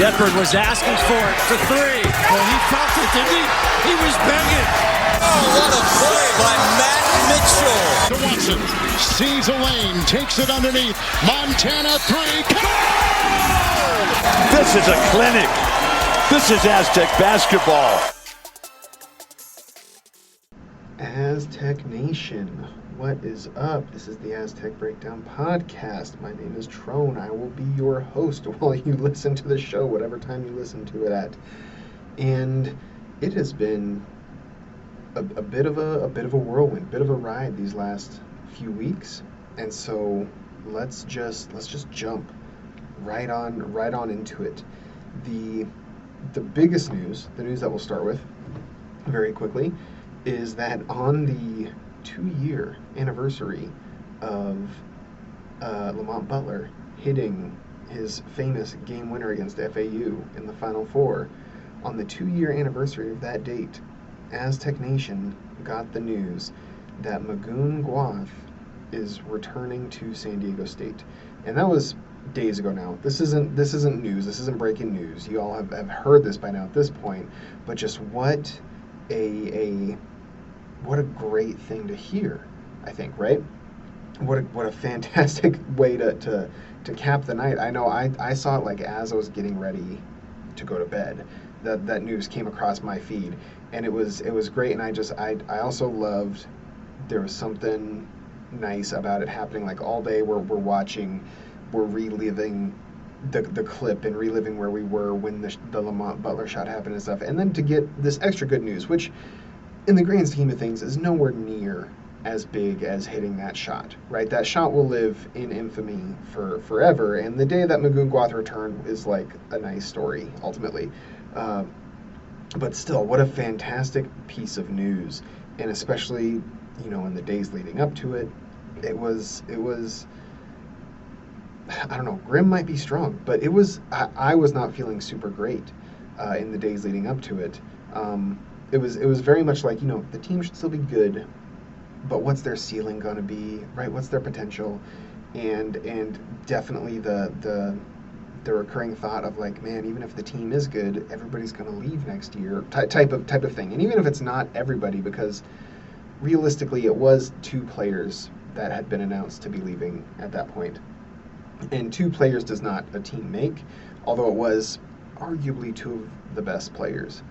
Shepard was asking for it for three. Well, he felt it, didn't he? He was begging. Oh, what a play by Matt Mitchell. To Watson, sees a lane, takes it underneath. Montana three. Come on! This is a clinic. This is Aztec basketball. Aztec Nation, what is up? This is the Aztec Breakdown Podcast. My name is Tron. I will be your host while you listen to the show, whatever time you listen to it at. And it has been a bit of a whirlwind, bit of a ride these last few weeks. And so let's just jump right on into it. The biggest news, the news that we'll start with very quickly, is that on the 2-year anniversary of Lamont Butler hitting his famous game winner against FAU in the Final Four, on the 2-year anniversary of that date, Aztec Nation got the news that Goon is returning to San Diego State. And that was days ago now. This isn't news. This isn't breaking news. You all have heard this by now at this point. But just what a great thing to hear, I think, right? What a fantastic way to cap the night. I know I saw it like as I was getting ready to go to bed. That news came across my feed, and it was great. And I also loved, there was something nice about it happening like all day. We're reliving the clip and reliving where we were when the Lamont Butler shot happened and stuff, and then to get this extra good news, which in the grand scheme of things is nowhere near as big as hitting that shot, right? That shot will live in infamy for forever, and the day that Goon returned is like a nice story ultimately. But still, what a fantastic piece of news, and especially, in the days leading up to it, it was I don't know, grim might be strong, but I was not feeling super great in the days leading up to it. It was very much like, the team should still be good, but what's their ceiling going to be, right? What's their potential? And definitely the recurring thought of like, man, even if the team is good, everybody's going to leave next year, type of thing. And even if it's not everybody, because realistically it was 2 players that had been announced to be leaving at that point. And 2 players does not a team make, although it was arguably 2 of the best players.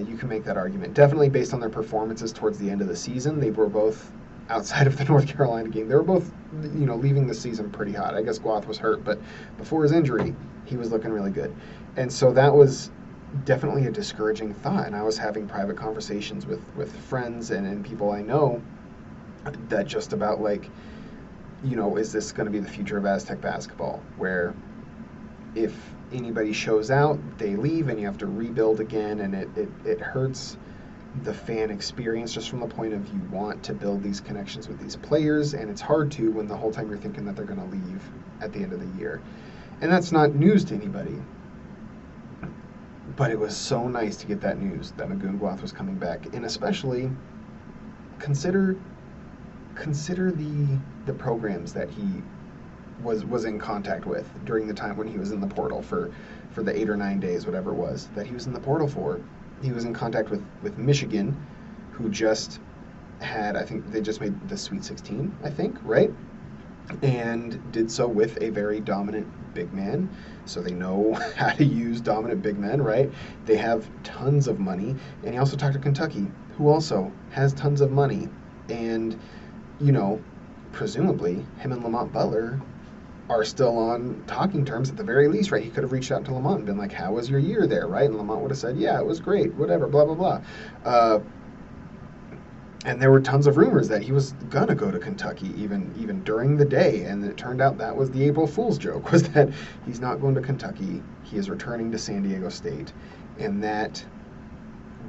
You can make that argument. Definitely based on their performances towards the end of the season. They were both, outside of the North Carolina game, they were both, leaving the season pretty hot. I guess Guath was hurt, but before his injury, he was looking really good. And so that was definitely a discouraging thought. And I was having private conversations with friends and people I know that just about like, is this going to be the future of Aztec basketball, where if anybody shows out, they leave and you have to rebuild again, and it hurts the fan experience just from the point of you want to build these connections with these players, and it's hard to when the whole time you're thinking that they're going to leave at the end of the year. And that's not news to anybody. But it was so nice to get that news that Goon was coming back, and especially consider the programs that he was in contact with during the time when he was in the portal for the 8 or 9 days, whatever it was, that he was in the portal for. He was in contact with Michigan, who just had, I think they just made the Sweet 16, I think, right? And did so with a very dominant big man. So they know how to use dominant big men, right? They have tons of money. And he also talked to Kentucky, who also has tons of money. And, presumably, him and Lamont Butler are still on talking terms at the very least, right? He could have reached out to Lamont and been like, how was your year there, right? And Lamont would have said, yeah, it was great, whatever, blah, blah, blah. And there were tons of rumors that he was going to go to Kentucky even during the day. And it turned out that was the April Fool's joke, was that he's not going to Kentucky. He is returning to San Diego State. And that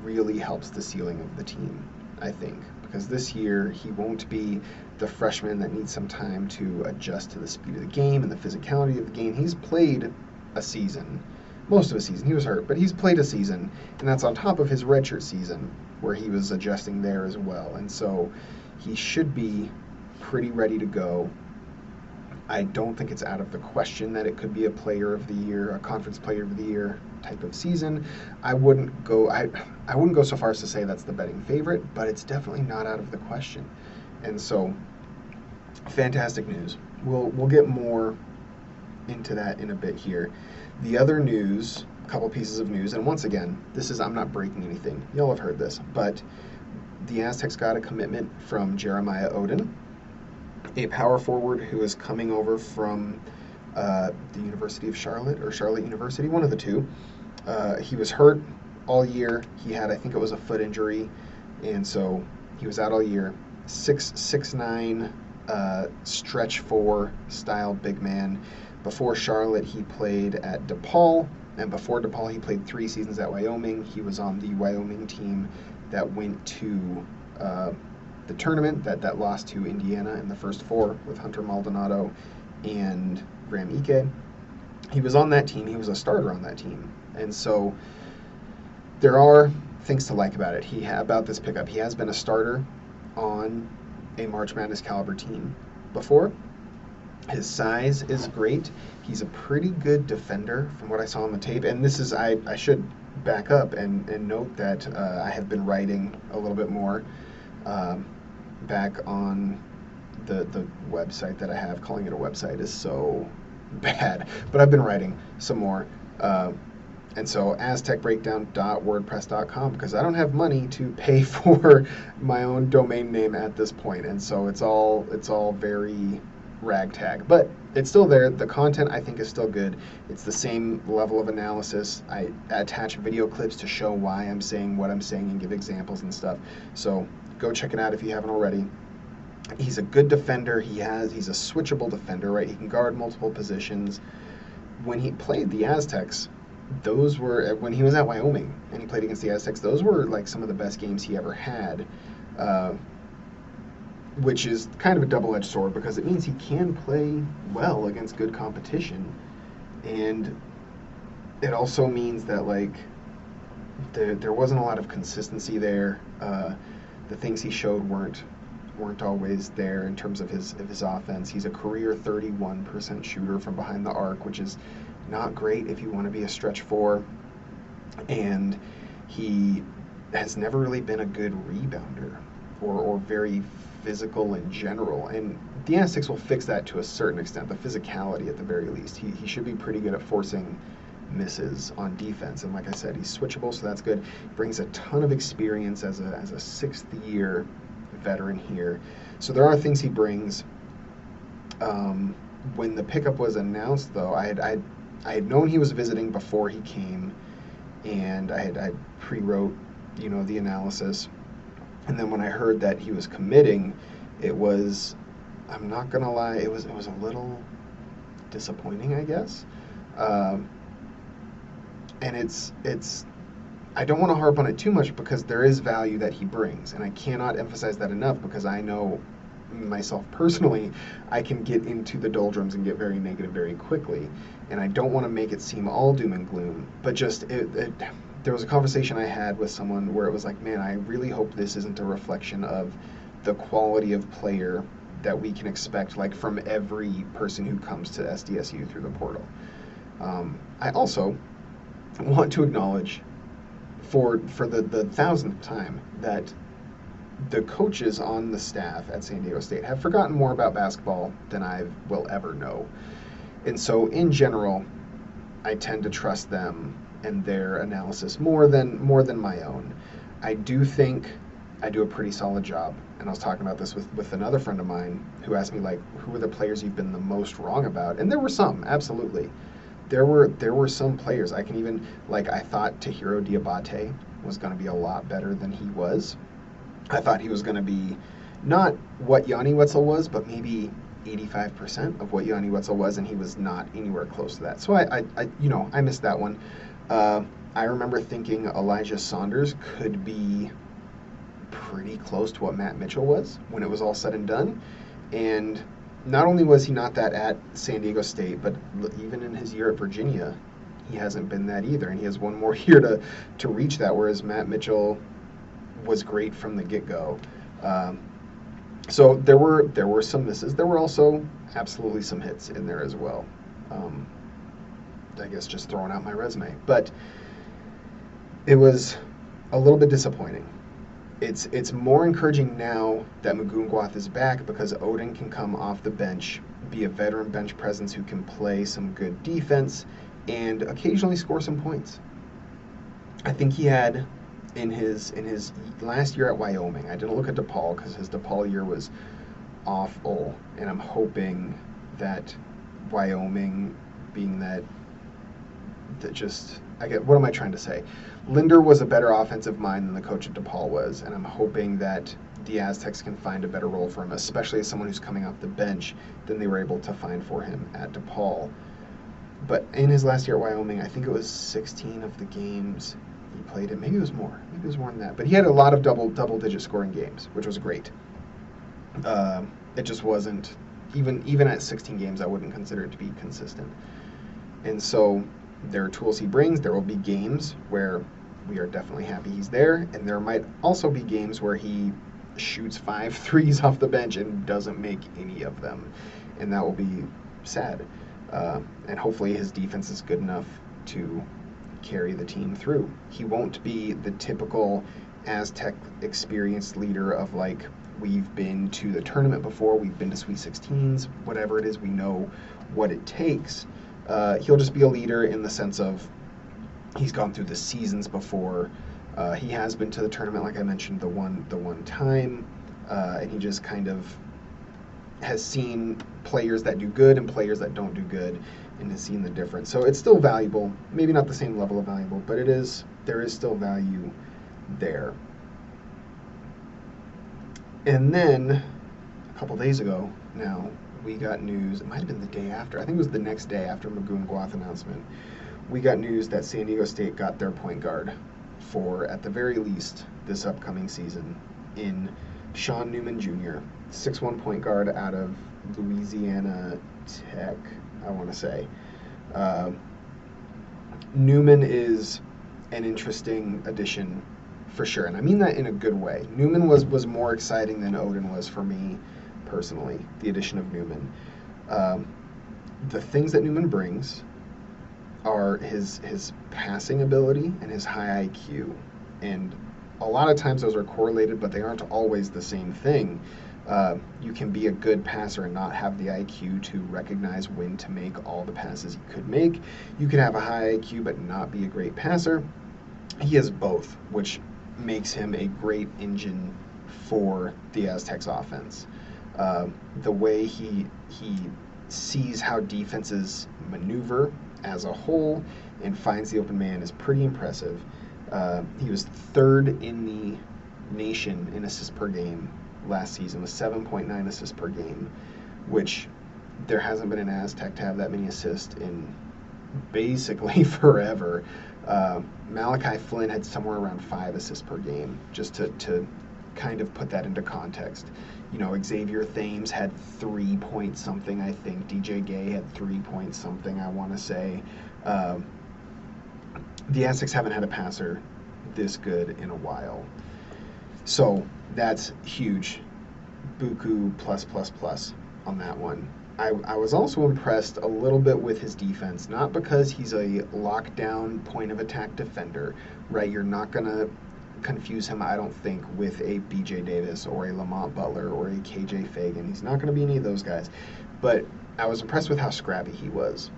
really helps the ceiling of the team, I think. Because this year, he won't be the freshman that needs some time to adjust to the speed of the game and the physicality of the game. He's played a season, most of a season. He was hurt, but he's played a season. And that's on top of his redshirt season, where he was adjusting there as well. And so he should be pretty ready to go. I don't think it's out of the question that it could be a player of the year, a conference player of the year type of season. I wouldn't go so far as to say that's the betting favorite, but it's definitely not out of the question. And so, fantastic news. We'll get more into that in a bit here. The other news, a couple pieces of news, and once again, I'm not breaking anything. Y'all have heard this, but the Aztecs got a commitment from Jeremiah Oden, a power forward who is coming over from the University of Charlotte or Charlotte University, one of the two. He was hurt all year. He had, I think it was a foot injury, and so he was out all year. 6'9", stretch 4 style big man. Before Charlotte, he played at DePaul, and before DePaul, he played 3 seasons at Wyoming. He was on the Wyoming team that went to the tournament that lost to Indiana in the first 4 with Hunter Maldonado and Graham Ike. He was on that team. He was a starter on that team. And so there are things to like about it. About this pickup. He has been a starter on a March Madness caliber team before. His size is great. He's a pretty good defender from what I saw on the tape. And this is, I should back up and note that I have been writing a little bit more back on the website that I have. Calling it a website is so bad, but I've been writing some more. And so aztecbreakdown.wordpress.com, because I don't have money to pay for my own domain name at this point. And so it's all very ragtag, but it's still there. The content I think is still good. It's the same level of analysis. I attach video clips to show why I'm saying what I'm saying and give examples and stuff. So go check it out if you haven't already. He's a good defender. He's a switchable defender, right? He can guard multiple positions. When he played the Aztecs, those were, when he was at Wyoming and he played against the Aztecs, those were like some of the best games he ever had, which is kind of a double-edged sword because it means he can play well against good competition. And it also means that like there wasn't a lot of consistency there. The things he showed weren't always there in terms of his offense. He's a career 31% shooter from behind the arc, which is not great if you want to be a stretch 4. And he has never really been a good rebounder or very physical in general. And the Aztecs will fix that to a certain extent, the physicality at the very least. He should be pretty good at forcing misses on defense. And like I said, he's switchable, so that's good. He brings a ton of experience as a 6th-year veteran here. So there are things he brings. When the pickup was announced, though, I had known he was visiting before he came, and I pre-wrote, the analysis. And then when I heard that he was committing, it was, I'm not gonna lie, it was a little disappointing, I guess. And it's I don't want to harp on it too much because there is value that he brings, and I cannot emphasize that enough because I know myself personally, I can get into the doldrums and get very negative very quickly, and I don't want to make it seem all doom and gloom, but just there was a conversation I had with someone where it was like, man, I really hope this isn't a reflection of the quality of player that we can expect, like from every person who comes to SDSU through the portal. I also want to acknowledge for the 1,000th time that the coaches on the staff at San Diego State have forgotten more about basketball than I will ever know. And so in general, I tend to trust them and their analysis more than my own. I do think I do a pretty solid job. And I was talking about this with another friend of mine who asked me, like, who are the players you've been the most wrong about? And there were some, absolutely. There were some players. I can even, like, I thought Tahiro Diabate was going to be a lot better than he was. I thought he was going to be not what Yanni Wetzel was, but maybe 85% of what Yanni Wetzel was, and he was not anywhere close to that. So I missed that one. I remember thinking Elijah Saunders could be pretty close to what Matt Mitchell was when it was all said and done. And not only was he not that at San Diego State, but even in his year at Virginia, he hasn't been that either. And he has one more year to reach that, whereas Matt Mitchell was great from the get-go. So there were some misses. There were also absolutely some hits in there as well. I guess just throwing out my resume. But it was a little bit disappointing. It's more encouraging now that Mugungwath is back because Oden can come off the bench, be a veteran bench presence who can play some good defense and occasionally score some points. I think he had in his last year at Wyoming. I didn't look at DePaul because his DePaul year was awful, and I'm hoping that Wyoming, being that just what am I trying to say? Linder was a better offensive mind than the coach at DePaul was, and I'm hoping that the Aztecs can find a better role for him, especially as someone who's coming off the bench than they were able to find for him at DePaul. But in his last year at Wyoming, I think it was 16 of the games he played in. Maybe it was more. Maybe it was more than that. But he had a lot of double-digit scoring games, which was great. It just wasn't, even at 16 games, I wouldn't consider it to be consistent. And so there are tools he brings. There will be games where we are definitely happy he's there, and there might also be games where he shoots 5 threes off the bench and doesn't make any of them, and that will be sad. And hopefully his defense is good enough to carry the team through. He won't be the typical Aztec experienced leader of like, we've been to the tournament before, we've been to Sweet 16s, whatever it is, we know what it takes. He'll just be a leader in the sense of he's gone through the seasons before. He has been to the tournament, like I mentioned, the one time, and he just kind of has seen players that do good and players that don't do good, and has seen the difference. So it's still valuable, maybe not the same level of valuable, but there is still value there. And then a couple days ago now, we got news, it might have been the day after, I think it was the next day after Mugungwath announcement, we got news that San Diego State got their point guard for, at the very least, this upcoming season in Sean Newman Jr., 6'1" point guard out of Louisiana Tech, I want to say. Newman is an interesting addition for sure, and I mean that in a good way. Newman was more exciting than Oden was for me personally, the addition of Newman. The things that Newman brings are his passing ability and his high IQ, and a lot of times those are correlated, but they aren't always the same thing. You can be a good passer and not have the IQ to recognize when to make all the passes you could make. You can have a high IQ but not be a great passer. He has both, which makes him a great engine for the Aztecs offense. The way he sees how defenses maneuver as a whole and finds the open man is pretty impressive. He was third in the nation in assists per game last season with 7.9 assists per game, which there hasn't been an Aztec to have that many assists in basically forever. Malachi Flynn had somewhere around 5 assists per game, just to kind of put that into context. You know, Xavier Thames had 3 point something, I think. DJ Gay had 3 point something, I want to say. The Aztecs haven't had a passer this good in a while. So that's huge. Buku plus on that one. I was also impressed a little bit with his defense, not because he's a lockdown point of attack defender, right? You're not going to confuse him, I don't think, with a BJ Davis or a Lamont Butler or a KJ Fagan. He's not going to be any of those guys. But I was impressed with how scrappy he was.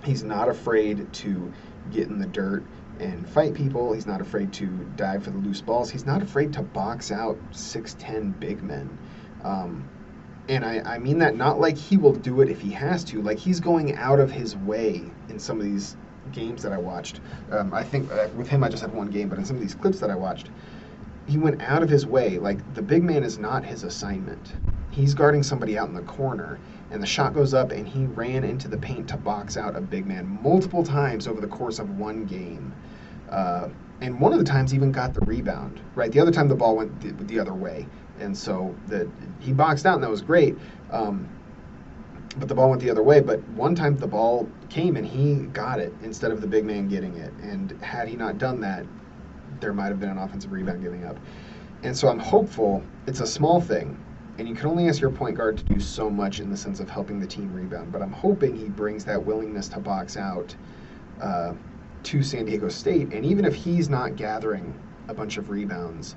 He's not afraid to get in the dirt and fight people. He's not afraid to dive for the loose balls. He's not afraid to box out 6'10" big men. And I mean that not like he will do it if he has to. Like, he's going out of his way in some of these games that I watched. I think with him I just had one game, but in some of these clips that I watched, he went out of his way. Like, the big man is not his assignment. He's guarding somebody out in the corner, and the shot goes up, and he ran into the paint to box out a big man multiple times over the course of one game. And one of the times even got the rebound, right? The other time the ball went the other way. And so he boxed out, and that was great. But the ball went the other way. But one time the ball came, and he got it instead of the big man getting it. And had he not done that, there might have been an offensive rebound giving up. And so I'm hopeful. It's a small thing. And you can only ask your point guard to do so much in the sense of helping the team rebound. But I'm hoping he brings that willingness to box out to San Diego State. And even if he's not gathering a bunch of rebounds,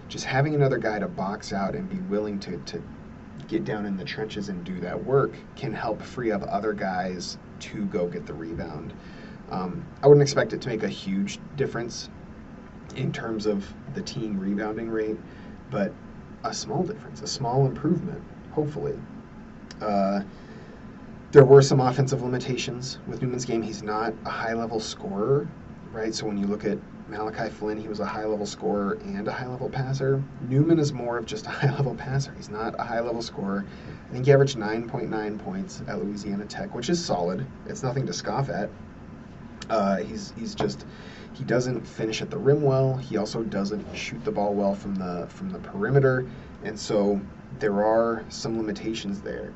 just having another guy to box out and be willing to get down in the trenches and do that work can help free up other guys to go get the rebound. I wouldn't expect it to make a huge difference in terms of the team rebounding rate, but a small difference, a small improvement, hopefully. There were some offensive limitations with Newman's game. He's not a high-level scorer, right? So when you look at Malachi Flynn, he was a high-level scorer and a high-level passer. Newman is more of just a high-level passer. He's not a high-level scorer. I think he averaged 9.9 points at Louisiana Tech, which is solid. It's nothing to scoff at. He doesn't finish at the rim well. He also doesn't shoot the ball well from the perimeter, and so there are some limitations there.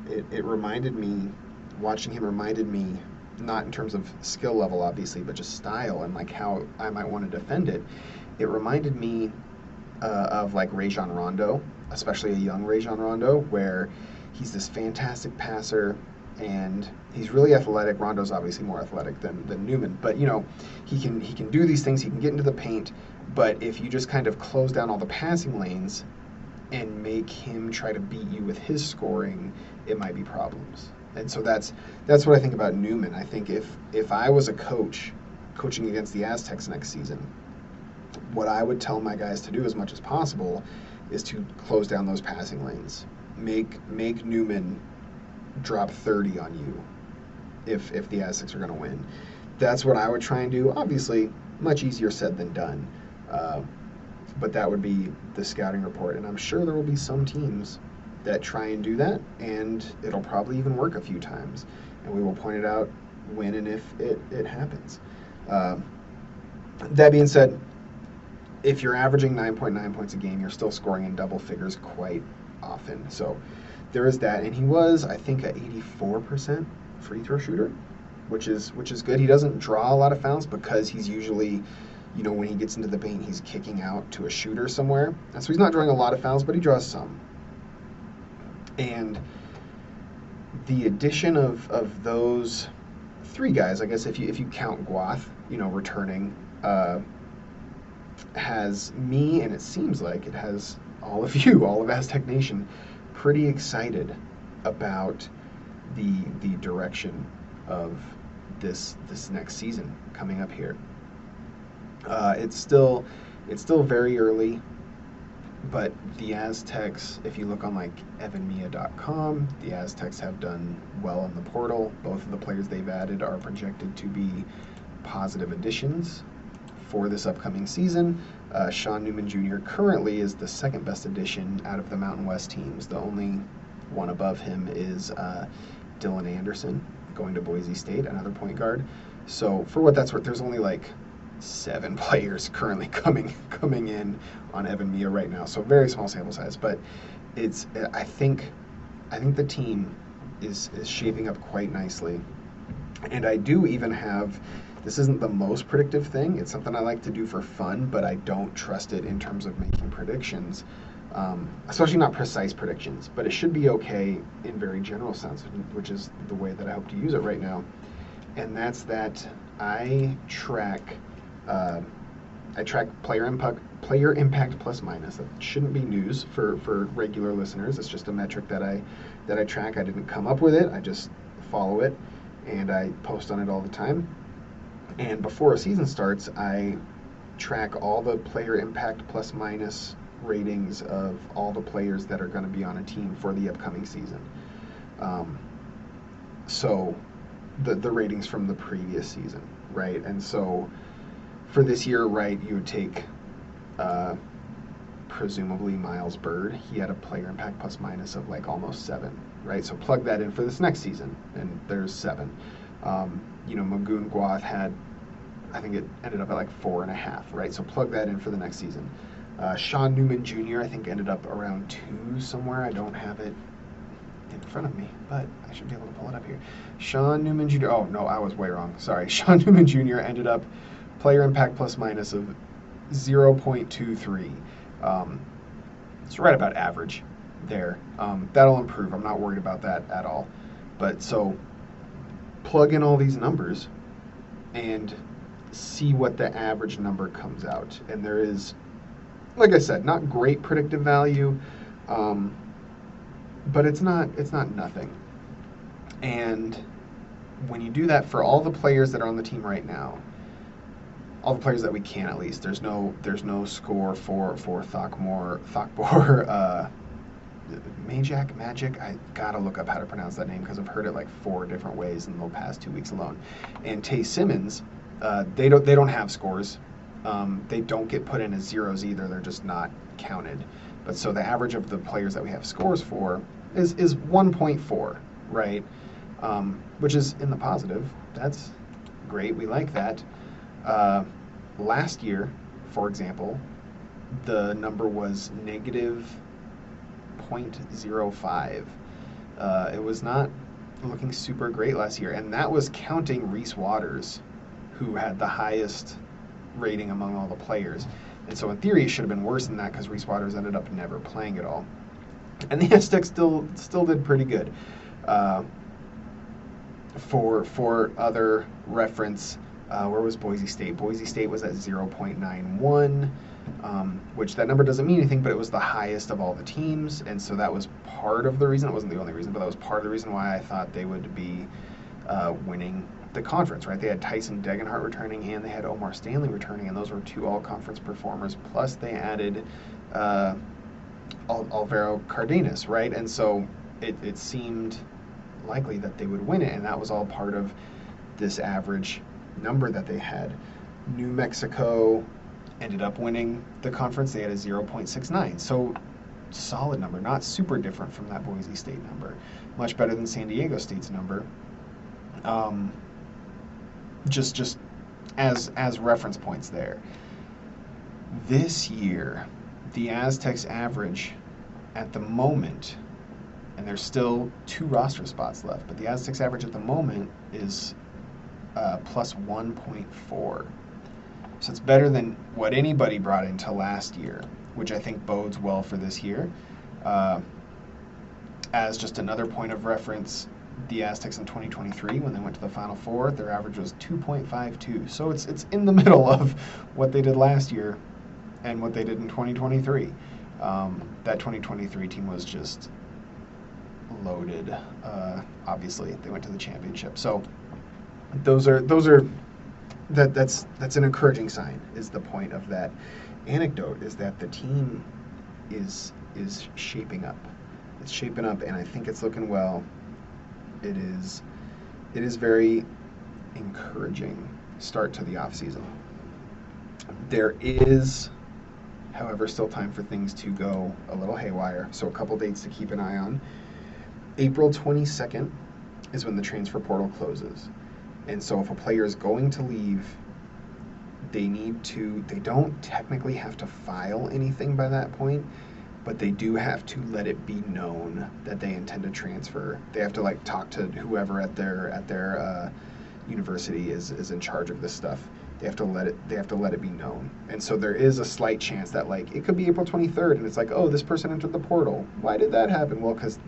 Watching him reminded me, not in terms of skill level obviously, but just style and like how I might want to defend it. It reminded me of like Rajon Rondo, especially a young Rajon Rondo, where he's this fantastic passer. And he's really athletic. Rondo's obviously more athletic than Newman, but he can do these things. He can get into the paint, but if you just kind of close down all the passing lanes and make him try to beat you with his scoring, it might be problems. And so that's what I think about Newman. I think if I was a coach coaching against the Aztecs next season, what I would tell my guys to do as much as possible is to close down those passing lanes. Make Newman drop 30 on you if the Aztecs are going to win. That's what I would try and do. Obviously, much easier said than done. But that would be the scouting report. And I'm sure there will be some teams that try and do that, and it'll probably even work a few times. And we will point it out when and if it happens. That being said, if you're averaging 9.9 points a game, you're still scoring in double figures quite often. So there is that, and he was, I think, an 84% free throw shooter, which is good. He doesn't draw a lot of fouls because he's usually, when he gets into the paint, he's kicking out to a shooter somewhere, and so he's not drawing a lot of fouls, but he draws some. And the addition of those three guys, I guess if you count Guath, returning, has me, and it seems like it has all of Aztec Nation, pretty excited about the direction of this next season coming up here. It's still very early, but the Aztecs, if you look on like evanmia.com, the Aztecs have done well in the portal. Both of the players they've added are projected to be positive additions for this upcoming season. Sean Newman Jr. currently is the second best addition out of the Mountain West teams. The only one above him is Dylan Anderson, going to Boise State, another point guard. So for what that's worth, there's only like 7 players currently coming in on Evan Mia right now. So very small sample size, but I think the team is shaping up quite nicely. And I do even have, this isn't the most predictive thing. It's something I like to do for fun, but I don't trust it in terms of making predictions, especially not precise predictions. But it should be okay in very general sense, which is the way that I hope to use it right now. And that's that I track player impact plus minus. That shouldn't be news for regular listeners. It's just a metric that I track. I didn't come up with it. I just follow it, and I post on it all the time. And before a season starts, I track all the player impact plus minus ratings of all the players that are going to be on a team for the upcoming season. So the ratings from the previous season, right? And so for this year, right, you would take presumably Miles Bird. He had a player impact plus minus of like almost 7, right? So plug that in for this next season, and there's 7. Goon Guath had, I think it ended up at like 4.5, right? So plug that in for the next season. Sean Newman Jr., I think, ended up around 2 somewhere. I don't have it in front of me, but I should be able to pull it up here. Sean Newman Jr., oh no, I was way wrong. Sorry. Sean Newman Jr. ended up player impact plus minus of 0.23. It's right about average, there. That'll improve. I'm not worried about that at all. But so plug in all these numbers and see what the average number comes out. And there is, like I said, not great predictive value, but it's not nothing. And when you do that for all the players that are on the team right now, all the players that we can at least, there's no score for Thakbor, Magic. I gotta look up how to pronounce that name because I've heard it like 4 different ways in the past 2 weeks alone. And Tay Simmons, they don't have scores. They don't get put in as zeros either. They're just not counted. But so the average of the players that we have scores for is 1.4, right? Which is in the positive. That's great. We like that. Last year, for example, the number was negative 0.05. It was not looking super great last year, and that was counting Reese Waters, who had the highest rating among all the players. And so in theory, it should have been worse than that because Reese Waters ended up never playing at all. And the Aztecs still did pretty good. For other reference, where was Boise State? Boise State was at 0.91, which that number doesn't mean anything, but it was the highest of all the teams, and so that was part of the reason. It wasn't the only reason, but that was part of the reason why I thought they would be winning the conference, right? They had Tyson Degenhart returning, and they had Omar Stanley returning, and those were 2 all-conference performers, plus they added Alvaro Cardenas, right? And so it seemed likely that they would win it, and that was all part of this average number that they had. New Mexico ended up winning the conference. They had a 0.69, so solid number, not super different from that Boise State number, much better than San Diego State's number. Just as reference points there. This year, the Aztecs average at the moment, and there's still 2 roster spots left, but the Aztecs average at the moment is plus 1.4. So it's better than what anybody brought into last year, which I think bodes well for this year. As just another point of reference, the Aztecs in 2023, when they went to the Final Four, their average was 2.52. So it's in the middle of what they did last year and what they did in 2023. That 2023 team was just loaded. Obviously, they went to the championship. So that's an encouraging sign. Is the point of that anecdote, is that the team is shaping up. It's shaping up, and I think it's looking well. It is very encouraging start to the offseason. There is, however, still time for things to go a little haywire, so a couple dates to keep an eye on. April 22nd is when the transfer portal closes. And so if a player is going to leave, they don't technically have to file anything by that point, but they do have to let it be known that they intend to transfer. They have to talk to whoever at their university is in charge of this stuff. They have to let it be known. And so there is a slight chance that it could be April 23rd and it's oh, this person entered the portal. Why did that happen? Well, because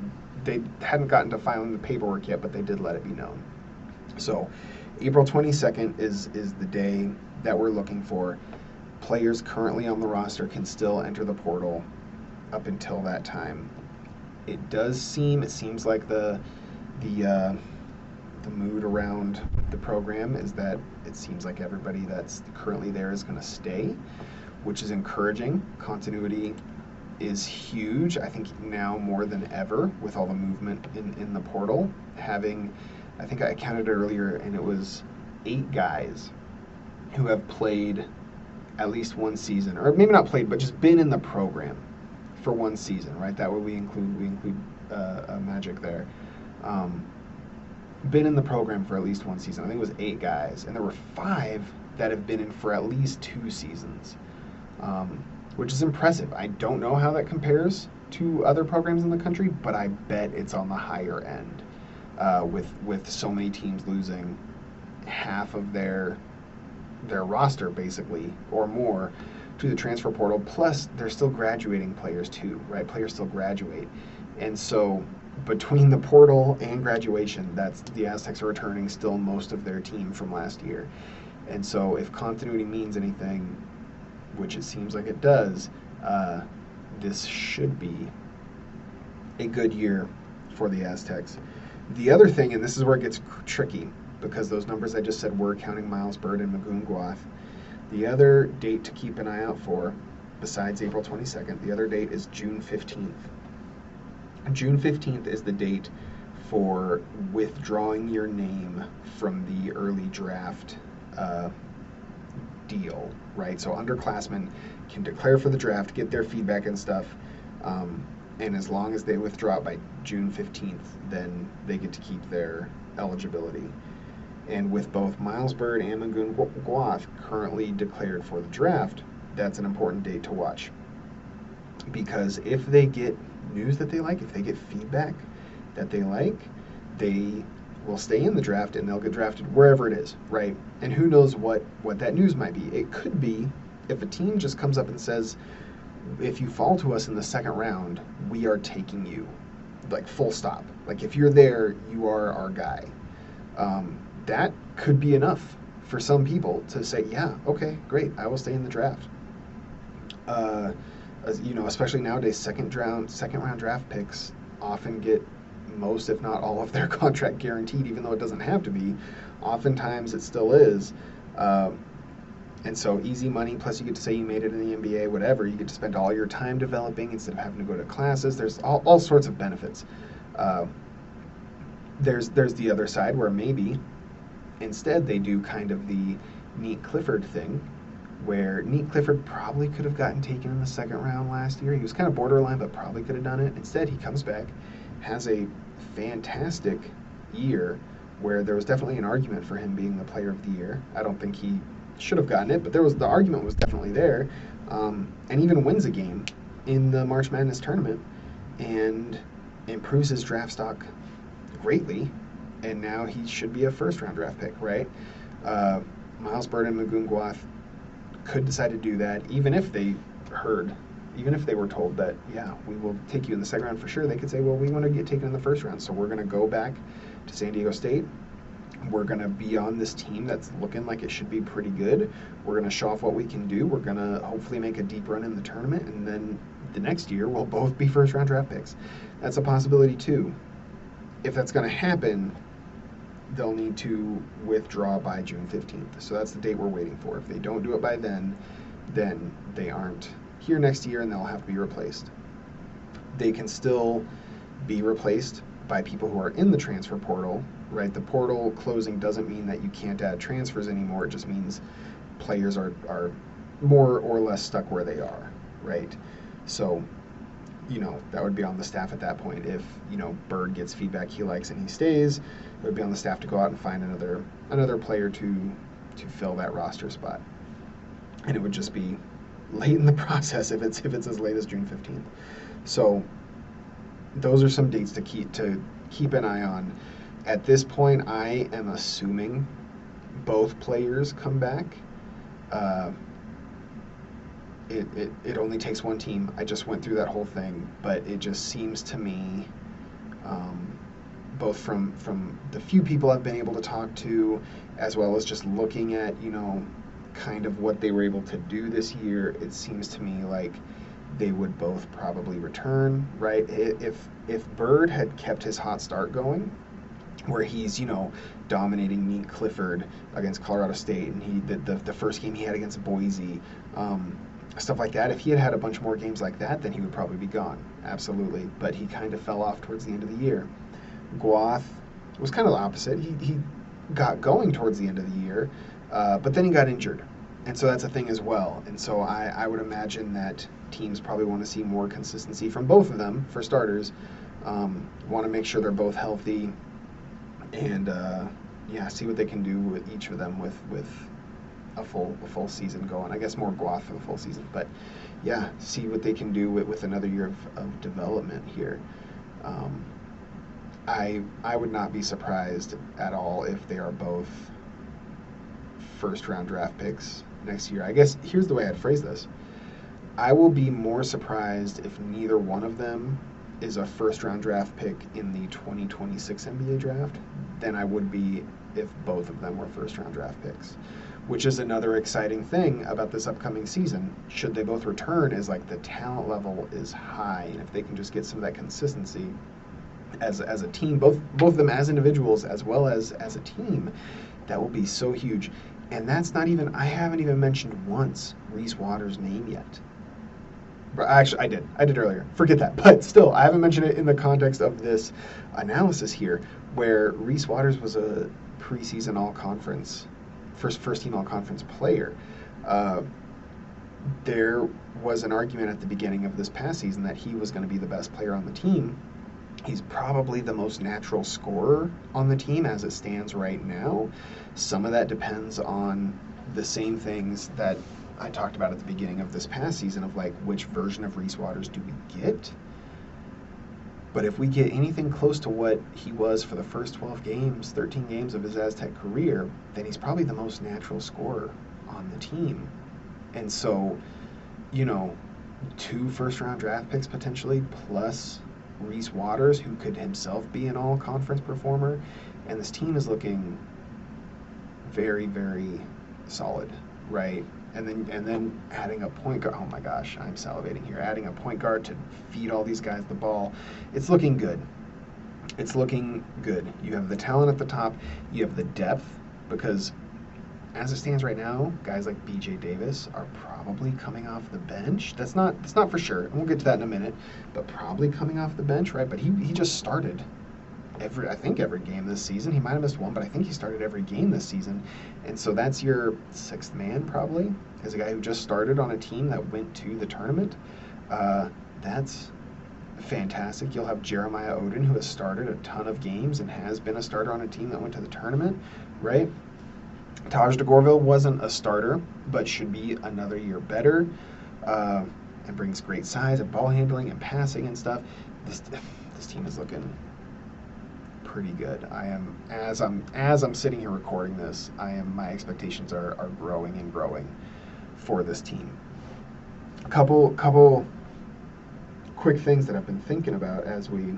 they hadn't gotten to filing the paperwork yet, but they did let it be known. So April 22nd is the day that we're looking for. Players currently on the roster can still enter the portal up until that time. It seems like the mood around the program is that it seems like everybody that's currently there is going to stay, which is encouraging. Continuity is huge, I think now more than ever with all the movement in the portal. I think I counted earlier, and it was 8 guys who have played at least one season, or maybe not played, but just been in the program for one season, right? That way we include Magic there. Been in the program for at least one season. I think it was 8 guys, and there were 5 that have been in for at least 2 seasons, which is impressive. I don't know how that compares to other programs in the country, but I bet it's on the higher end. With so many teams losing half of their roster basically or more to the transfer portal. Plus, they're still graduating players too, right? Players still graduate. And so between the portal and graduation, that's the Aztecs are returning still most of their team from last year. And so if continuity means anything, which it seems like it does, this should be a good year for the Aztecs. The other thing, and this is where it gets tricky, because those numbers I just said were counting Miles Bird and Magoon Guath. The other date to keep an eye out for, besides April 22nd, the other date is June 15th. June 15th is the date for withdrawing your name from the early draft deal, right? So underclassmen can declare for the draft, get their feedback and stuff, and as long as they withdraw by June 15th, then they get to keep their eligibility. And with both Miles Bird and Magoon Guath currently declared for the draft, that's an important date to watch. Because if they get news that they like, if they get feedback that they like, they will stay in the draft and they'll get drafted wherever it is, right? And who knows what that news might be. It could be if a team just comes up and says, if you fall to us in the second round, we are taking you, like full stop. Like if you're there, you are our guy. That could be enough for some people to say, yeah, okay, great, I will stay in the draft. As, you know, especially nowadays, second round draft picks often get most, if not all, of their contract guaranteed, even though it doesn't have to be. Oftentimes it still is. And so easy money, plus you get to say you made it in the NBA, whatever. You get to spend all your time developing instead of having to go to classes. There's all sorts of benefits. There's the other side where maybe instead they do kind of the Neat Clifford thing, where Neat Clifford probably could have gotten taken in the second round last year. He was kind of borderline, but probably could have done it. Instead, he comes back, has a fantastic year where there was definitely an argument for him being the player of the year. I don't think he should have gotten it, but the argument was definitely there, and even wins a game in the March Madness tournament and improves his draft stock greatly, and now he should be a first-round draft pick, right? Miles Bird and Magoon Guath could decide to do that, even if they were told that, yeah, we will take you in the second round for sure. They could say, well, we want to get taken in the first round, so we're going to go back to San Diego State. We're going to be on this team that's looking like it should be pretty good. We're going to show off what we can do. We're going to hopefully make a deep run in the tournament, and then the next year we'll both be first-round draft picks. That's a possibility, too. If that's going to happen, they'll need to withdraw by June 15th. So that's the date we're waiting for. If they don't do it by then they aren't here next year and they'll have to be replaced. They can still be replaced by people who are in the transfer portal, right? The portal closing doesn't mean that you can't add transfers anymore. It just means players are more or less stuck where they are, right? So, you know, that would be on the staff at that point. If, you know, Bird gets feedback he likes and he stays, it would be on the staff to go out and find another player to fill that roster spot. And it would just be late in the process if it's as late as June 15th. So those are some dates to keep an eye on. At this point, I am assuming both players come back. It only takes one team. I just went through that whole thing, but it just seems to me, both from the few people I've been able to talk to, as well as just looking at, you know, kind of what they were able to do this year, it seems to me like they would both probably return, right? If Bird had kept his hot start going, where he's, you know, dominating Neat Clifford against Colorado State, and he did the first game he had against Boise, stuff like that. If he had had a bunch more games like that, then he would probably be gone, absolutely. But he kind of fell off towards the end of the year. Guath was kind of the opposite. He got going towards the end of the year, but then he got injured. And so that's a thing as well. And so I would imagine that teams probably want to see more consistency from both of them, for starters. Want to make sure they're both healthy and, see what they can do with each of them with a full season going. I guess more Guath for the full season. But, yeah, see what they can do with another year of development here. I would not be surprised at all if they are both first-round draft picks next year. I guess here's the way I'd phrase this. I will be more surprised if neither one of them is a first-round draft pick in the 2026 NBA draft than I would be if both of them were first-round draft picks, which is another exciting thing about this upcoming season. Should they both return, is like the talent level is high, and if they can just get some of that consistency as a team, both of them as individuals as well as a team, that will be so huge. And that's not even, I haven't even mentioned once Reese Waters' name yet. Actually, I did earlier. Forget that. But still, I haven't mentioned it in the context of this analysis here, where Reese Waters was a preseason all-conference, first-team all-conference player. There was an argument at the beginning of this past season that he was going to be the best player on the team. He's probably the most natural scorer on the team as it stands right now. Some of that depends on the same things that I talked about at the beginning of this past season of like which version of Reese Waters do we get. But if we get anything close to what he was for the first 13 games of his Aztec career, then he's probably the most natural scorer on the team. And so, 2 first-round draft picks potentially, plus Reese Waters, who could himself be an all-conference performer, and this team is looking very, very solid, right? And then adding a point guard. Oh my gosh, I'm salivating here. Adding a point guard to feed all these guys the ball. It's looking good. It's looking good. You have the talent at the top. You have the depth, because as it stands right now, guys like B.J. Davis are probably coming off the bench. That's not for sure, and we'll get to that in a minute. But probably coming off the bench, right? But he just started every game this season. He might have missed one, but I think he started every game this season. And so that's your 6th man probably, as a guy who just started on a team that went to the tournament. That's fantastic. You'll have Jeremiah Oden, who has started a ton of games and has been a starter on a team that went to the tournament, right? Taj DeGorville wasn't a starter, but should be another year better, and brings great size and ball handling and passing and stuff. This team is looking pretty good. As I'm sitting here recording this, my expectations are growing and growing for this team. A couple quick things that I've been thinking about as we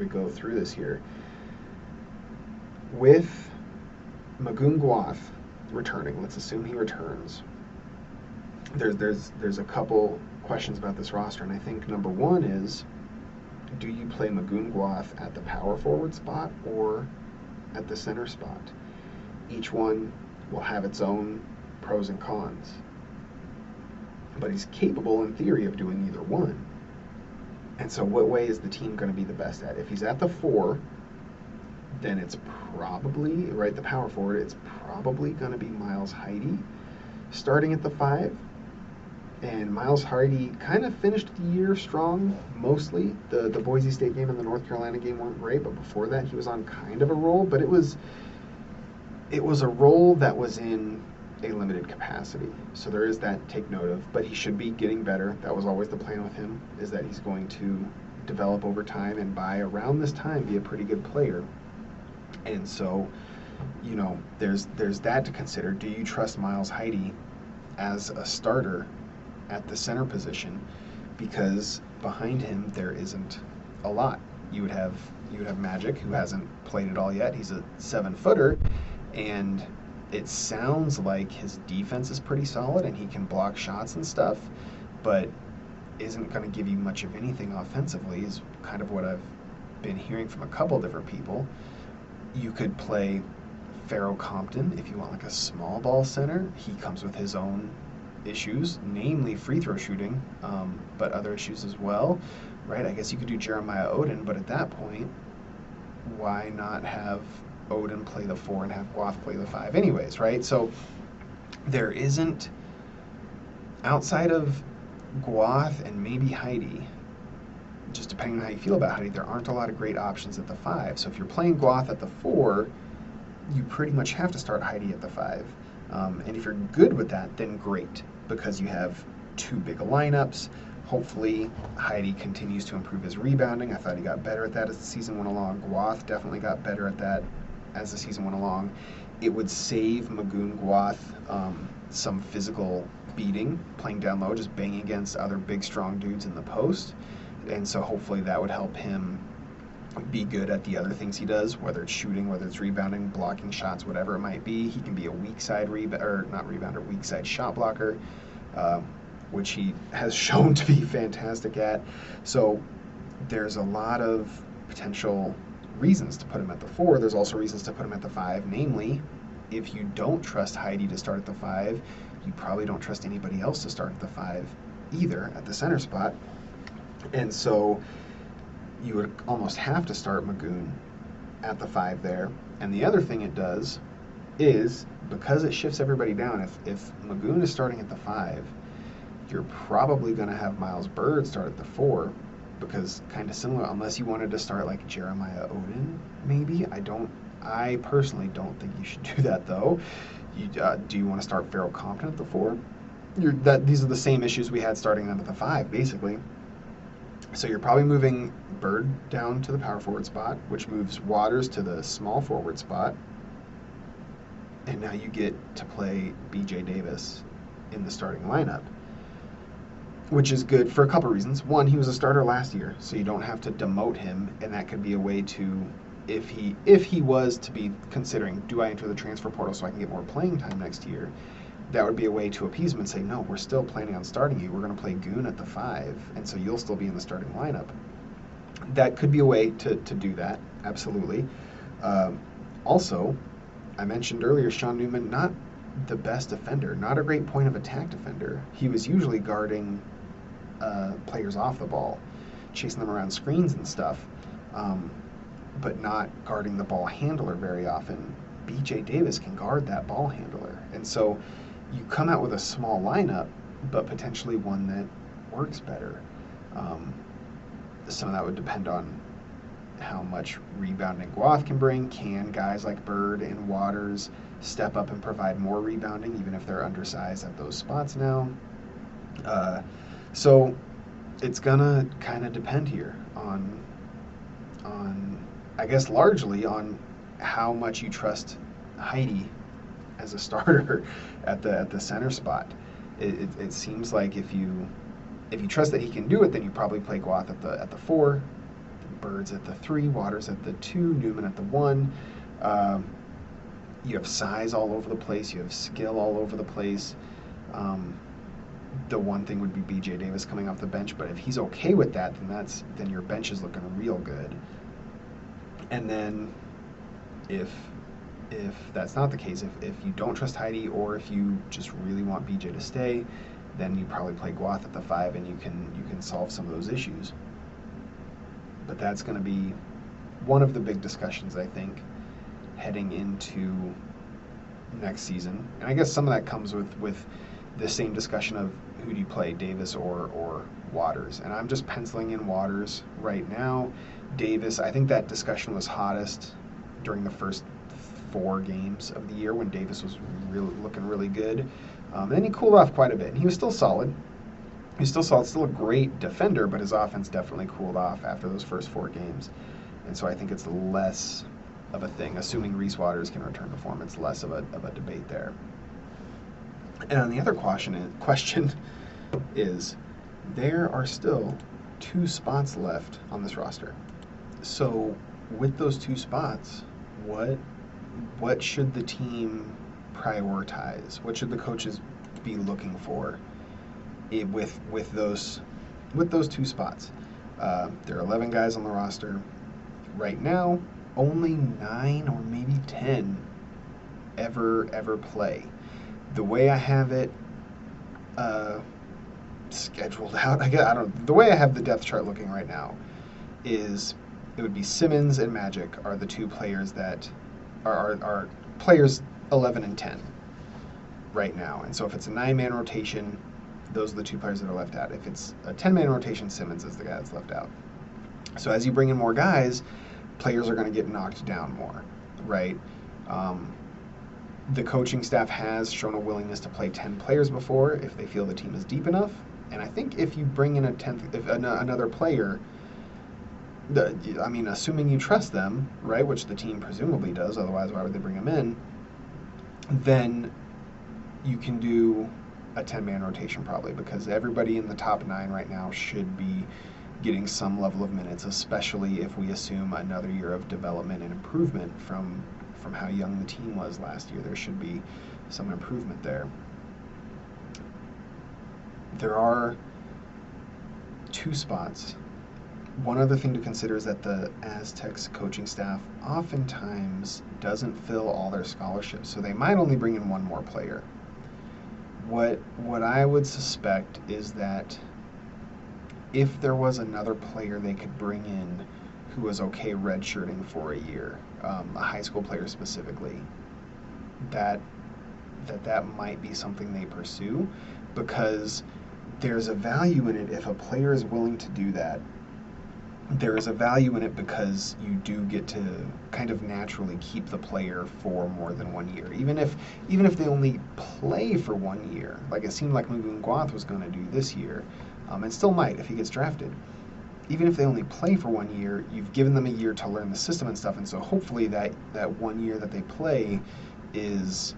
go through this here. With Magoon Guath returning, let's assume he returns. There's a couple questions about this roster, and I think number one is, do you play Magoon Guath at the power forward spot or at the center spot? Each one will have its own pros and cons, but he's capable in theory of doing either one. And so what way is the team going to be the best at? If he's at the 4, then it's probably, right, the power forward, it's probably going to be Miles Heide starting at the 5. And Miles Heide kind of finished the year strong, mostly. The Boise State game and the North Carolina game weren't great, but before that he was on kind of a roll. But it was a role that was in a limited capacity. So there is that to take note of. But he should be getting better. That was always the plan with him, is that he's going to develop over time and by around this time be a pretty good player. And so, there's that to consider. Do you trust Miles Heide as a starter at the center position? Because behind him there isn't a lot. You would have Magic, who hasn't played it all yet. He's a 7-footer, and it sounds like his defense is pretty solid and he can block shots and stuff, but isn't going to give you much of anything offensively, is kind of what I've been hearing from a couple different people. You could play Pharaoh Compton if you want like a small ball center. He comes with his own issues, namely free throw shooting, but other issues as well, right? I guess you could do Jeremiah Oden, but at that point, why not have Oden play the 4 and have Guath play the 5 anyways, right? So there isn't, outside of Guath and maybe Heide, just depending on how you feel about Heide, there aren't a lot of great options at the 5. So if you're playing Guath at the 4, you pretty much have to start Heide at the 5. And if you're good with that, then great, because you have 2 big lineups. Hopefully, Heide continues to improve his rebounding. I thought he got better at that as the season went along. Guath definitely got better at that as the season went along. it would save Magoon Guath some physical beating, playing down low, just banging against other big, strong dudes in the post. And so hopefully that would help him be good at the other things he does, whether it's shooting, whether it's rebounding, blocking shots, whatever it might be. He can be a weak side weak side shot blocker, which he has shown to be fantastic at. So there's a lot of potential reasons to put him at the 4. There's also reasons to put him at the 5, namely, if you don't trust Heidi to start at the 5, you probably don't trust anybody else to start at the 5 either at the center spot. And so you would almost have to start Magoon at the 5 there. And the other thing it does is, because it shifts everybody down, if Magoon is starting at the 5, you're probably going to have Miles Bird start at the 4, because kind of similar, unless you wanted to start like Jeremiah Oden, maybe. I personally don't think you should do that, though. Do you want to start Farrell Compton at the 4? These are the same issues we had starting them at the 5, basically. So you're probably moving Bird down to the power forward spot, which moves Waters to the small forward spot. And now you get to play B.J. Davis in the starting lineup, which is good for a couple reasons. One, he was a starter last year, so you don't have to demote him, and that could be a way to, if he was to be considering, do I enter the transfer portal so I can get more playing time next year, that would be a way to appease him and say, no, we're still planning on starting you. We're going to play Goon at the 5, and so you'll still be in the starting lineup. That could be a way to do that, absolutely. Also, I mentioned earlier, Sean Newman, not the best defender, not a great point of attack defender. He was usually guarding players off the ball, chasing them around screens and stuff, but not guarding the ball handler very often. B.J. Davis can guard that ball handler. And so you come out with a small lineup, but potentially one that works better. Some of that would depend on how much rebounding Guath can bring. Can guys like Bird and Waters step up and provide more rebounding, even if they're undersized at those spots now? So it's gonna kind of depend here on I guess largely on how much you trust Heidi as a starter at the center spot. It seems like if you trust that he can do it, then you probably play Guath at the 4, Birds at the 3, Waters at the 2, Newman at the 1. You have size all over the place. You have skill all over the place. The one thing would be B.J. Davis coming off the bench, but if he's okay with that, then your bench is looking real good. And then if that's not the case, if you don't trust Heidi, or if you just really want B.J. to stay, then you probably play Guath at the 5, and you can solve some of those issues. But that's going to be one of the big discussions, I think, heading into next season. And I guess some of that comes with the same discussion of who do you play, Davis or Waters. And I'm just penciling in Waters right now. Davis, I think that discussion was hottest during the first 4 games of the year when Davis was looking really good. And then he cooled off quite a bit. And he was still solid. He's still solid, still a great defender, but his offense definitely cooled off after those first 4 games. And so I think it's less of a thing. Assuming Reese Waters can return to form, it's less of a debate there. And on the other question is, there are still 2 spots left on this roster. So with those 2 spots, what should the team prioritize? What should the coaches be looking for with those 2 spots? There are 11 guys on the roster right now. Only 9 or maybe 10 ever play. The way I have it scheduled out, the way I have the depth chart looking right now is it would be Simmons and Magic are the 2 players that are players 11 and 10 right now. And so if it's a 9-man rotation, those are the 2 players that are left out. If it's a 10-man rotation, Simmons is the guy that's left out. So as you bring in more guys, players are going to get knocked down more, right? The coaching staff has shown a willingness to play 10 players before if they feel the team is deep enough. And I think if you bring in another player, assuming you trust them, right, which the team presumably does, otherwise why would they bring them in? then you can do a 10-man rotation probably, because everybody in the top 9 right now should be getting some level of minutes, especially if we assume another year of development and improvement from how young the team was last year. There should be some improvement there. There are 2 spots. One other thing to consider is that the Aztecs coaching staff oftentimes doesn't fill all their scholarships, so they might only bring in one more player. What I would suspect is that if there was another player they could bring in who was okay redshirting for a year, a high school player specifically, that might be something they pursue, because there's a value in it if a player is willing to do that. There is a value in it because you do get to kind of naturally keep the player for more than 1 year. Even if they only play for 1 year, like it seemed like Goon was going to do this year, and still might if he gets drafted. Even if they only play for 1 year, you've given them a year to learn the system and stuff, and so hopefully that 1 year that they play is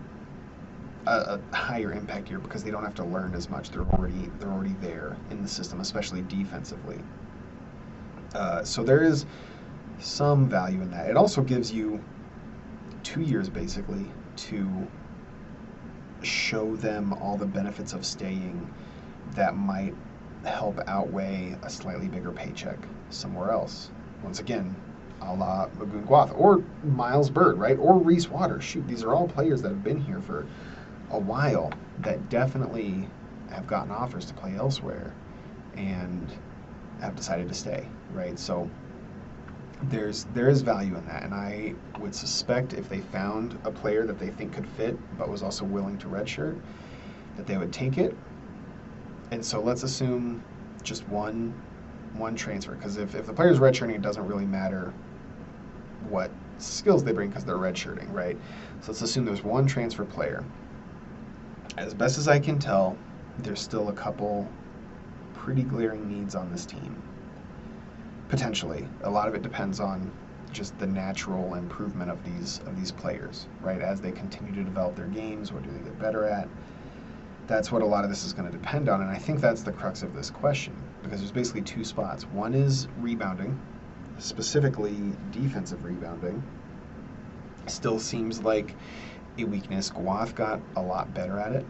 a higher impact year because they don't have to learn as much. They're already there in the system, especially defensively. So there is some value in that. It also gives you 2 years basically to show them all the benefits of staying that might help outweigh a slightly bigger paycheck somewhere else. Once again, a la Goon or Miles Bird, right? Or Reese Waters. Shoot, these are all players that have been here for a while that definitely have gotten offers to play elsewhere and have decided to stay, right? So there is value in that, and I would suspect if they found a player that they think could fit but was also willing to redshirt, that they would take it. And so let's assume just one transfer, because if the player's redshirting, it doesn't really matter what skills they bring because they're redshirting, right? So let's assume there's one transfer player. As best as I can tell, there's still a couple pretty glaring needs on this team. Potentially. A lot of it depends on just the natural improvement of these players, right? As they continue to develop their games, what do they get better at? That's what a lot of this is going to depend on, and I think that's the crux of this question, because there's basically 2 spots. One is rebounding, specifically defensive rebounding. Still seems like a weakness. Guath got a lot better at it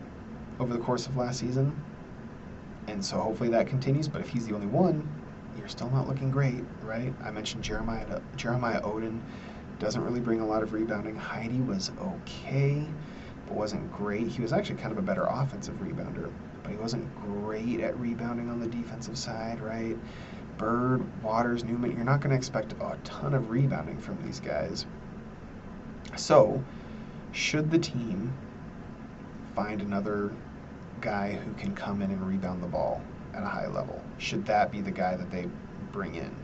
over the course of last season, and so hopefully that continues, but if he's the only one, you're still not looking great, right? I mentioned Jeremiah Oden doesn't really bring a lot of rebounding. Heidi was okay, but wasn't great. He was actually kind of a better offensive rebounder, but he wasn't great at rebounding on the defensive side, right? Bird, Waters, Newman, you're not going to expect a ton of rebounding from these guys. So, should the team find another guy who can come in and rebound the ball at a high level? Should that be the guy that they bring in?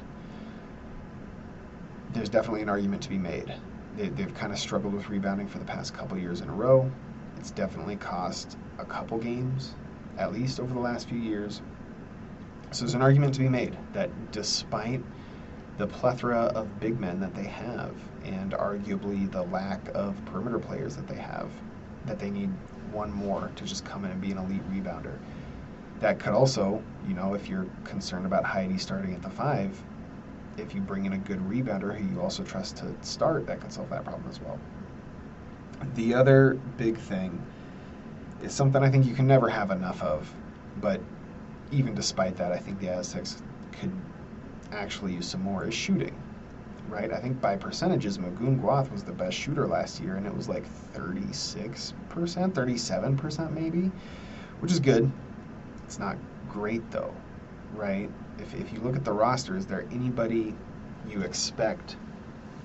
There's definitely an argument to be made. They've kind of struggled with rebounding for the past couple years in a row. It's definitely cost a couple games, at least over the last few years. So there's an argument to be made that despite the plethora of big men that they have, and arguably the lack of perimeter players that they have, that they need one more to just come in and be an elite rebounder. That could also, if you're concerned about Heidi starting at the 5, if you bring in a good rebounder who you also trust to start, that could solve that problem as well. The other big thing is something I think you can never have enough of, but even despite that, I think the Aztecs could actually use some more, is shooting, right? I think by percentages, Goon was the best shooter last year, and it was like 36%, 37% maybe, which is good. It's not great though, right? If you look at the roster, is there anybody you expect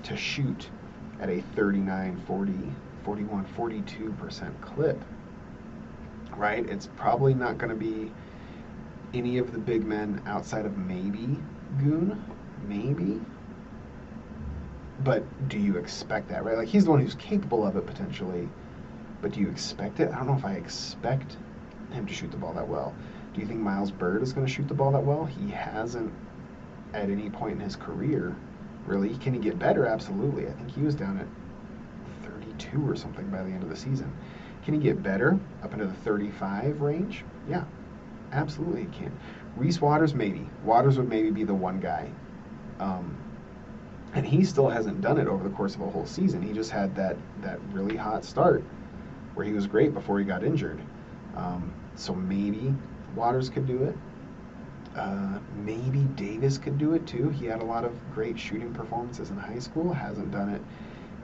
to shoot at a 39, 40, 41, 42% clip, right? It's probably not going to be any of the big men outside of maybe Goon, maybe. But do you expect that, right? Like, he's the one who's capable of it potentially, but do you expect it? I don't know if I expect him to shoot the ball that well. Do you think Miles Bird is going to shoot the ball that well? He hasn't at any point in his career, really. Can he get better? Absolutely. I think he was down at 32 or something by the end of the season. Can he get better up into the 35 range? Yeah, absolutely he can. Reese Waters, maybe. Waters would maybe be the one guy. And he still hasn't done it over the course of a whole season. He just had that really hot start where he was great before he got injured. So maybe Waters could do it. Maybe Davis could do it too. He had a lot of great shooting performances in high school. Hasn't done it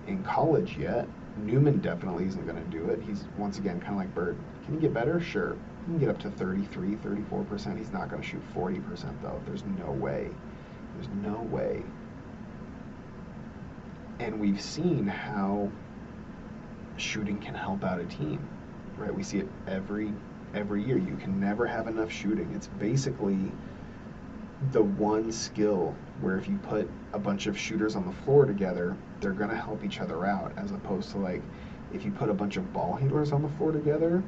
in college yet. Newman definitely isn't going to do it. He's, once again, kind of like Bird. Can he get better? Sure. He can get up to 33, 34%. He's not going to shoot 40% though. There's no way. There's no way. And we've seen how shooting can help out a team, right? We see it every year. You can never have enough shooting. It's basically the one skill where if you put a bunch of shooters on the floor together, they're going to help each other out, as opposed to like if you put a bunch of ball handlers on the floor together,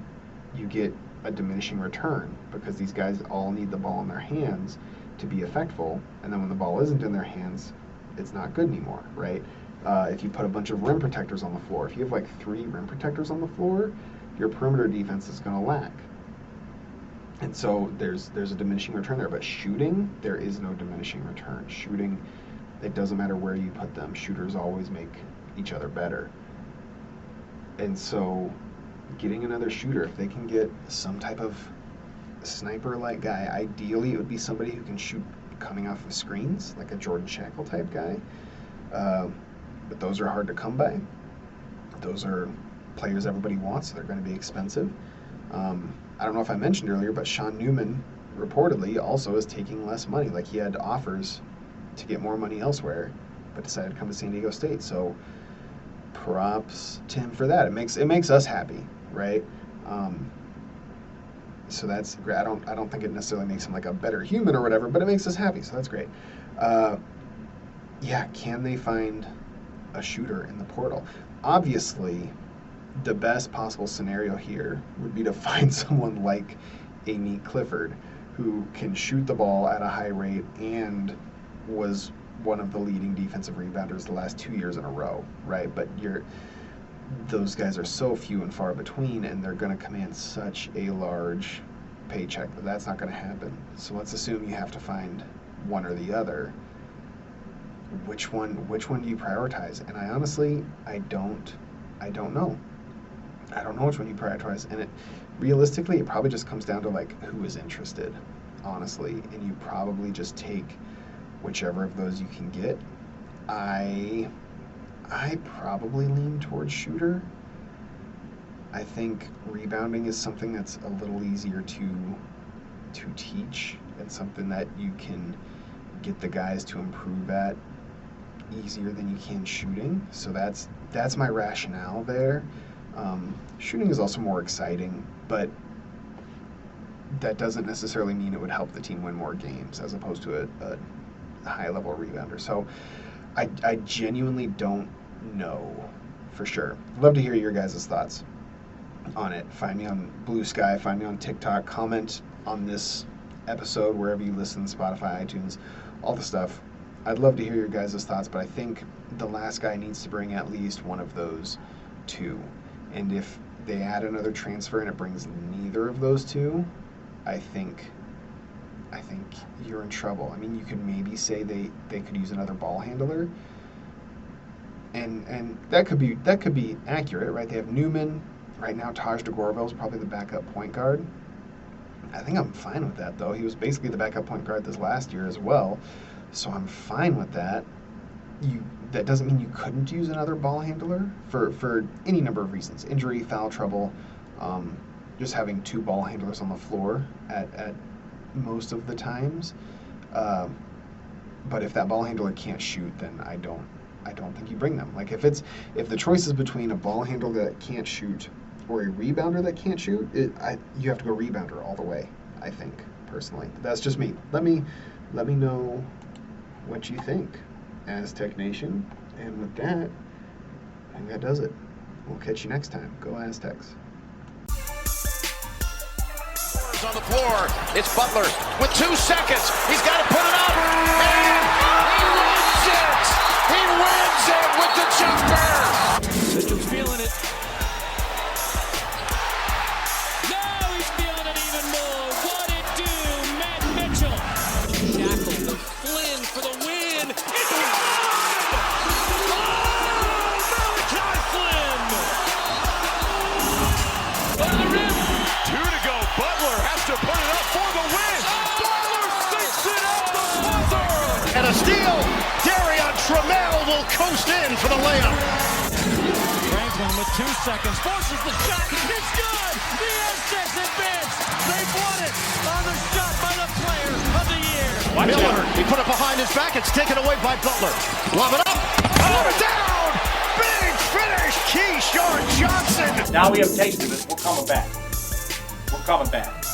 you get a diminishing return because these guys all need the ball in their hands to be effectful, and then when the ball isn't in their hands, it's not good anymore, right? If you put a bunch of rim protectors on the floor, if you have like 3 rim protectors on the floor, your perimeter defense is going to lack. And so there's a diminishing return there. But shooting, there is no diminishing return. Shooting, it doesn't matter where you put them. Shooters always make each other better. And so getting another shooter, if they can get some type of sniper-like guy, ideally it would be somebody who can shoot coming off of screens, like a Jordan Shackle type guy. But those are hard to come by. Those are players everybody wants, so they're going to be expensive. I don't know if I mentioned earlier, but Sean Newman reportedly also is taking less money. Like he had offers to get more money elsewhere, but decided to come to San Diego State. So props to him for that. It makes us happy, right? So that's great. I don't think it necessarily makes him like a better human or whatever, but it makes us happy. So that's great. Yeah, can they find a shooter in the portal? Obviously, the best possible scenario here would be to find someone like a Nate Clifford who can shoot the ball at a high rate and was one of the leading defensive rebounders the last 2 years in a row, right? But those guys are so few and far between, and they're going to command such a large paycheck that that's not going to happen. So let's assume you have to find one or the other. Which one do you prioritize? And I honestly, I don't know. I don't know which one you prioritize, and realistically, it probably just comes down to like who is interested, honestly, and you probably just take whichever of those you can get. I probably lean towards shooter. I think rebounding is something that's a little easier to teach and something that you can get the guys to improve at easier than you can shooting. So that's my rationale there. Shooting is also more exciting, but that doesn't necessarily mean it would help the team win more games as opposed to a high-level rebounder. So I genuinely don't know for sure. I'd love to hear your guys' thoughts on it. Find me on Blue Sky, find me on TikTok, comment on this episode wherever you listen, Spotify, iTunes, all the stuff. I'd love to hear your guys' thoughts, but I think the last guy needs to bring at least one of those two. And if they add another transfer and it brings neither of those two, I think you're in trouble. I mean, you could maybe say they could use another ball handler, and that could be accurate, right? They have Newman right now. Taj DeGorville is probably the backup point guard. I think I'm fine with that, though. He was basically the backup point guard this last year as well, so I'm fine with that. That doesn't mean you couldn't use another ball handler for any number of reasons: injury, foul trouble, just having 2 ball handlers on the floor at most of the times. But if that ball handler can't shoot, then I don't think you bring them. Like if the choice is between a ball handler that can't shoot or a rebounder that can't shoot, you have to go rebounder all the way, I think, personally. That's just me. Let me know what you think, Aztec Nation. And with that, I think that does it. We'll catch you next time. Go Aztecs. On the floor, it's Butler with 2 seconds. He's got to put it up, and he wins it. He wins it with the jumper. Pistons feeling it. Trammell will coast in for the layup. Franklin with 2 seconds forces the shot. It's good. The Aztecs advance. They've won it on the shot by the player of the year. Miller, he put it behind his back. It's taken away by Butler. Lob it up. Lob it down. Big finish. Keyshawn Johnson. Now we have tasted it. We're coming back. We're coming back.